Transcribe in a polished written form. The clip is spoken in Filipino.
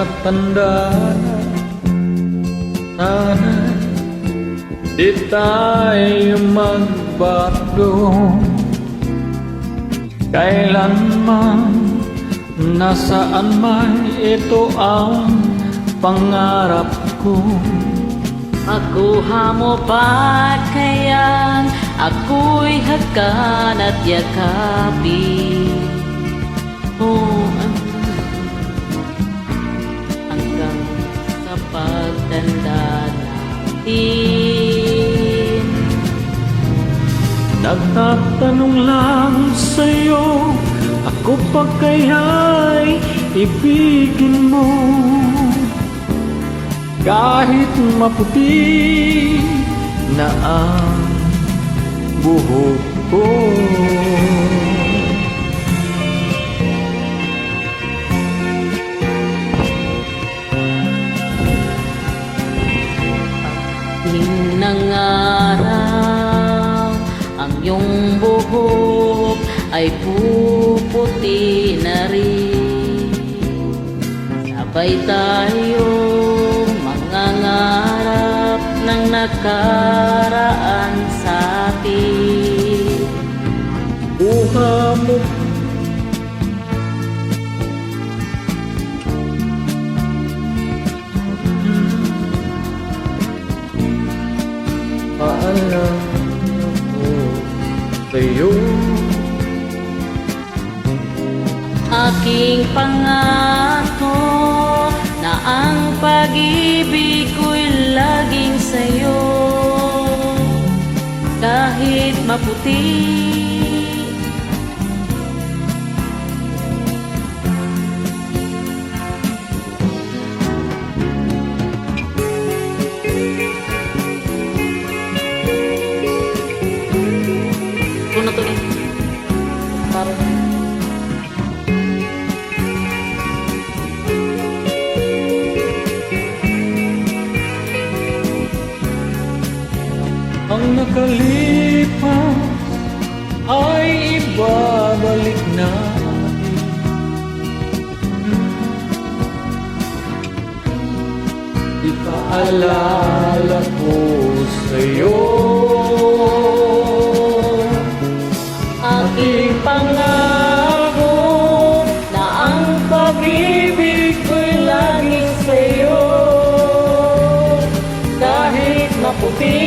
Nagtatanda na, sana di tayo magbago. Kailanman, nasaan man, ito ang pangarap ko. Makuha mo ba kayan, ako'y hakan at yakapin. Hanggang sa pagtanda natin. Nagtatanong lang sa'yo, ako pa kaya'y ibigin mo? Kahit maputi na ang buhok ko. Nangarap ang iyong buhok ay puputi na rin. Sabay tayo mangangarap ng nakaraan sa atin. Buha mo paalam ako sa'yo. Aking pangako na ang pag-ibig ko'y laging sa'yo. Kahit maputi na to eh. Parang ang nakalipas ay ibabalik natin. Ipaalala ko sa'yo aking pangako na ang pag-ibig ko'y lagi sa'yo. Kahit maputi